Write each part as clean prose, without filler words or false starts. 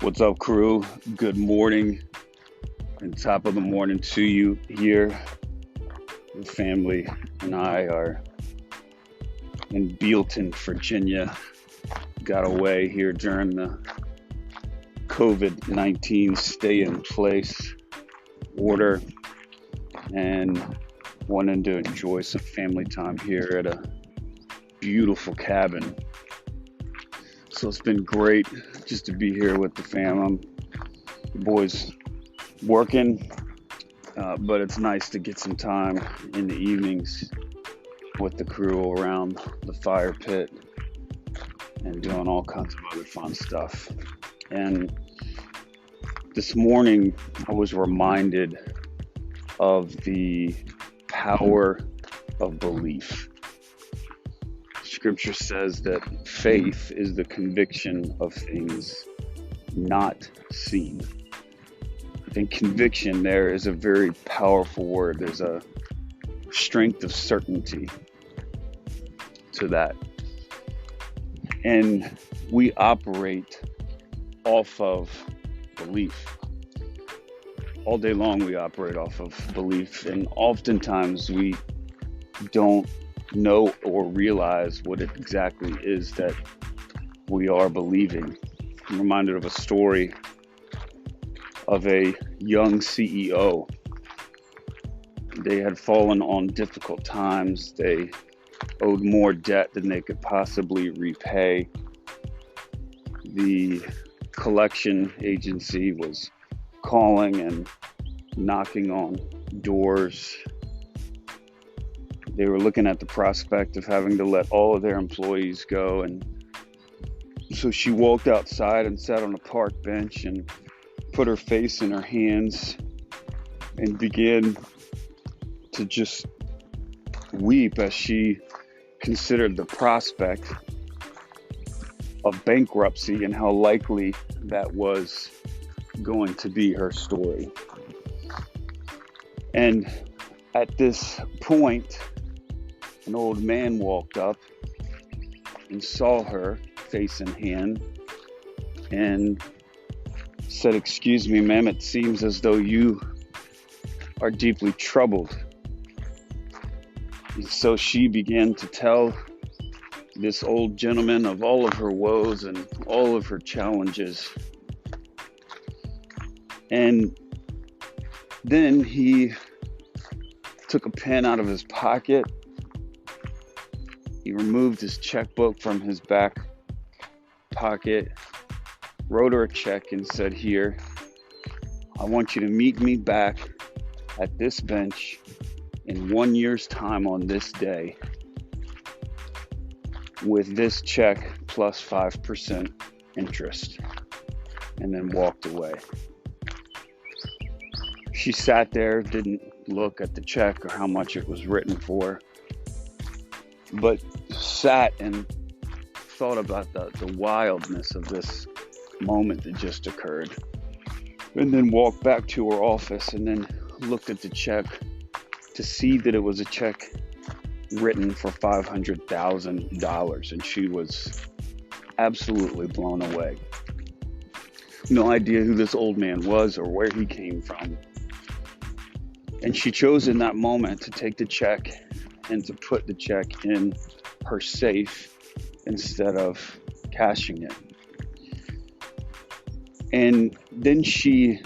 What's up, crew? Good morning and top of the morning to you here. The family and I are in Bealton, Virginia. Got away here during the COVID-19 stay in place order and wanted to enjoy some family time here at a beautiful cabin. So it's been great just to be here with the fam. The boys working, but it's nice to get some time in the evenings with the crew around the fire pit and doing all kinds of other fun stuff. And this morning I was reminded of the power of belief. Scripture says that faith is the conviction of things not seen. I think conviction there is a very powerful word. There's a strength of certainty to that. And we operate off of belief. All day long we operate off of belief, and oftentimes we don't know or realize what it exactly is that we are believing. I'm reminded of a story of a young CEO. They had fallen on difficult times. They owed more debt than they could possibly repay. The collection agency was calling and knocking on doors. They were looking at the prospect of having to let all of their employees go, and so she walked outside and sat on a park bench and put her face in her hands and began to just weep as she considered the prospect of bankruptcy and how likely that was going to be her story. And at this point, an old man walked up and saw her face in hand and said, "Excuse me, ma'am, it seems as though you are deeply troubled." And so she began to tell this old gentleman of all of her woes and all of her challenges. And then he took a pen out of his pocket. He removed his checkbook from his back pocket, wrote her a check and said, "Here, I want you to meet me back at this bench in 1 year's time on this day with this check plus 5% interest," and then walked away. She sat there, didn't look at the check or how much it was written for, but sat and thought about the wildness of this moment that just occurred, and then walked back to her office and then looked at the check to see that it was a check written for $500,000, and she was absolutely blown away. No idea who this old man was or where he came from. And she chose in that moment to take the check and to put the check in her safe instead of cashing it. And then she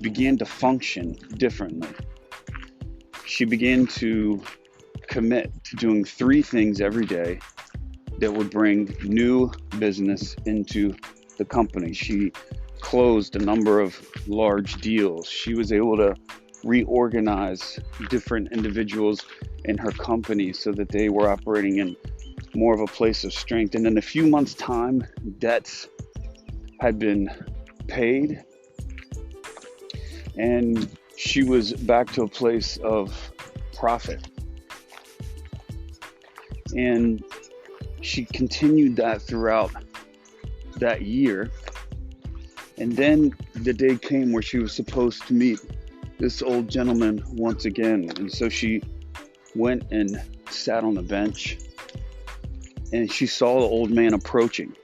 began to function differently. She began to commit to doing 3 things every day that would bring new business into the company. She closed a number of large deals. She was able to reorganize different individuals in her company so that they were operating in more of a place of strength. And in a few months' time, debts had been paid, and she was back to a place of profit. And she continued that throughout that year. And then the day came where she was supposed to meet this old gentleman once again. And so she went and sat on the bench, and she saw the old man approaching.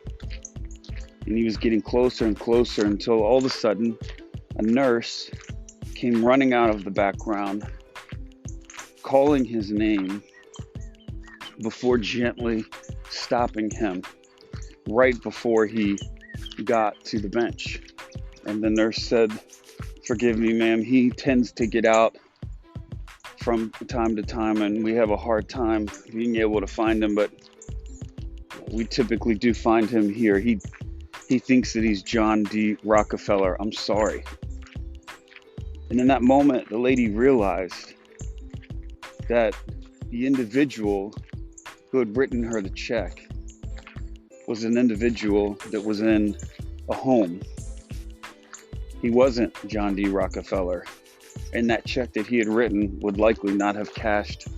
And he was getting closer and closer until all of a sudden a nurse came running out of the background, calling his name before gently stopping him right before he got to the bench. And the nurse said, "Forgive me, ma'am, he tends to get out from time to time and we have a hard time being able to find him, but we typically do find him here. He thinks that he's John D. Rockefeller. I'm sorry." And in that moment, the lady realized that the individual who had written her the check was an individual that was in a home. He wasn't John D. Rockefeller. And that check that he had written would likely not have cashed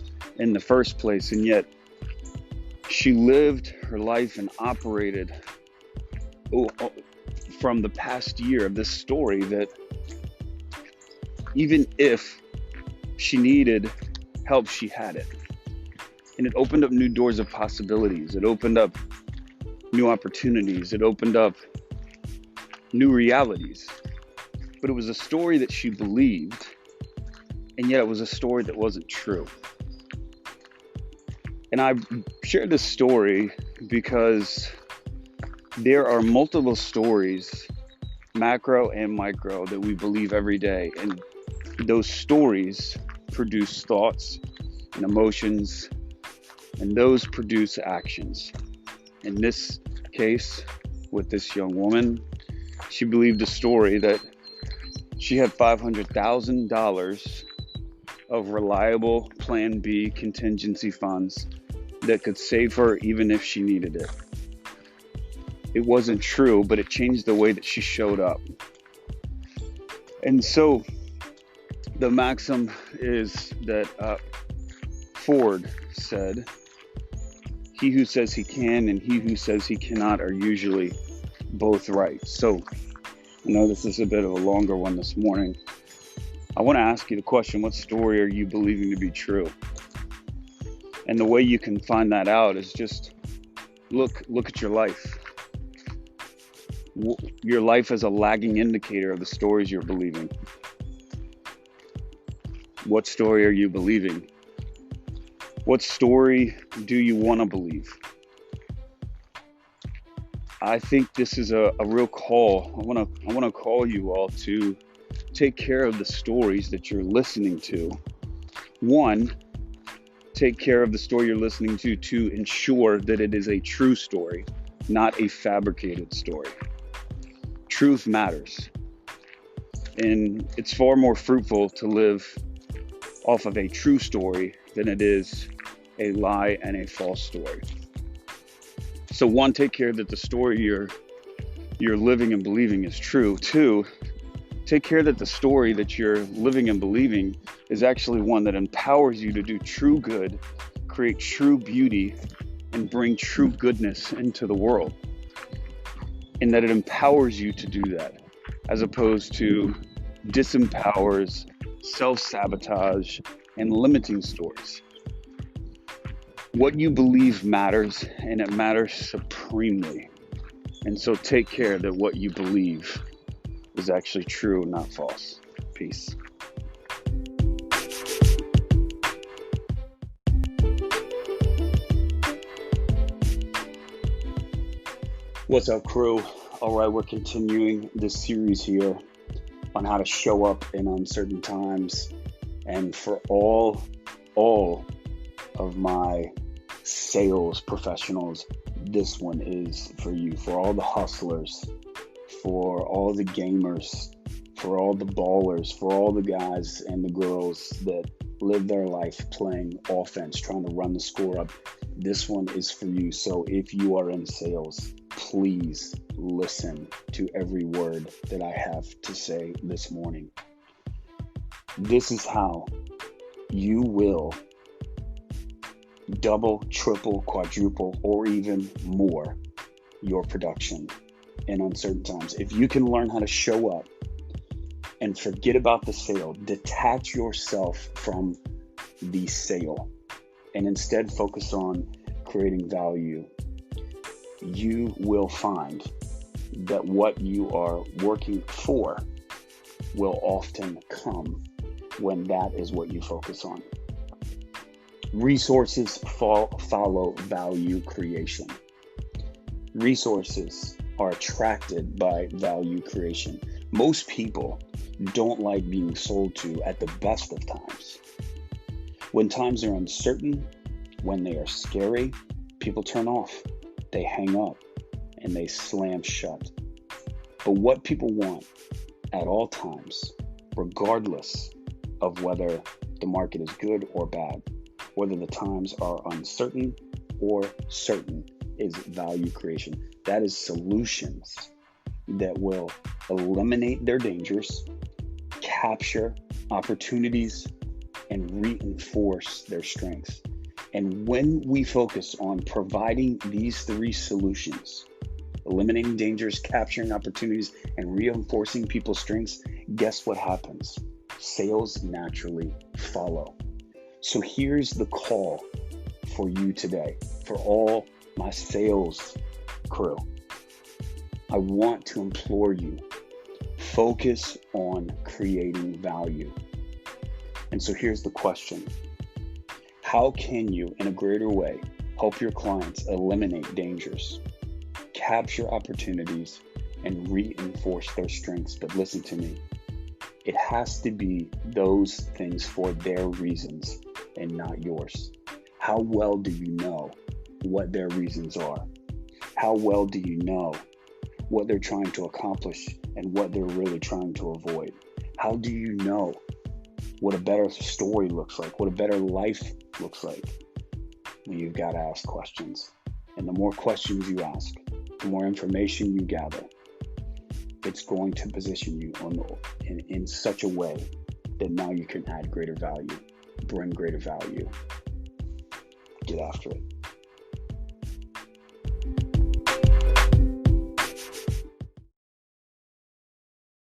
in the first place. And yet she lived her life and operated from the past year of this story that even if she needed help, she had it. And it opened up new doors of possibilities. It opened up new opportunities. It opened up new realities. But it was a story that she believed, and yet it was a story that wasn't true. And I share this story because there are multiple stories, macro and micro, that we believe every day. And those stories produce thoughts and emotions, and those produce actions. In this case, with this young woman, she believed a story that she had $500,000 of reliable Plan B contingency funds that could save her even if she needed it. It wasn't true, but it changed the way that she showed up. And so the maxim is that Ford said, "He who says he can and he who says he cannot are usually both right." So I know this is a bit of a longer one this morning. I want to ask you the question, what story are you believing to be true? And the way you can find that out is just look at your life. Your life is a lagging indicator of the stories you're believing. What story are you believing? What story do you want to believe? I think this is a real call. I want to call you all to take care of the stories that you're listening to. One, take care of the story you're listening to ensure that it is a true story, not a fabricated story. Truth matters. And it's far more fruitful to live off of a true story than it is a lie and a false story. So one, take care that the story you're living and believing is true. Two, take care that the story that you're living and believing is actually one that empowers you to do true good, create true beauty, and bring true goodness into the world. And that it empowers you to do that, as opposed to disempowers, self-sabotage, and limiting stories. What you believe matters, and it matters supremely. And so take care that what you believe is actually true, not false. Peace. What's up, crew? All right, we're continuing this series here on how to show up in uncertain times. And for all of my sales professionals, this one is for you. For all the hustlers, for all the gamers, for all the ballers, for all the guys and the girls that live their life playing offense, trying to run the score up, this one is for you. So if you are in sales, please listen to every word that I have to say this morning. This is how you will double, triple, quadruple, or even more your production in uncertain times. If you can learn how to show up and forget about the sale, detach yourself from the sale, and instead focus on creating value, you will find that what you are working for will often come when that is what you focus on. Resources follow value creation. Resources are attracted by value creation. Most people don't like being sold to at the best of times. When times are uncertain, when they are scary, people turn off, they hang up, and they slam shut. But what people want at all times, regardless of whether the market is good or bad, whether the times are uncertain or certain, is value creation. That is solutions that will eliminate their dangers, capture opportunities, and reinforce their strengths. And when we focus on providing these three solutions, eliminating dangers, capturing opportunities, and reinforcing people's strengths, guess what happens? Sales naturally follow. So here's the call for you today, for all my sales crew. I want to implore you, focus on creating value. And so here's the question. How can you, in a greater way, help your clients eliminate dangers, capture opportunities, and reinforce their strengths? But listen to me. It has to be those things for their reasons and not yours. How well do you know what their reasons are? How well do you know what they're trying to accomplish and what they're really trying to avoid? How do you know what a better story looks like, what a better life looks like? Well, you've got to ask questions. And the more questions you ask, the more information you gather, it's going to position you in such a way that now you can add greater value, bring greater value. Get after it.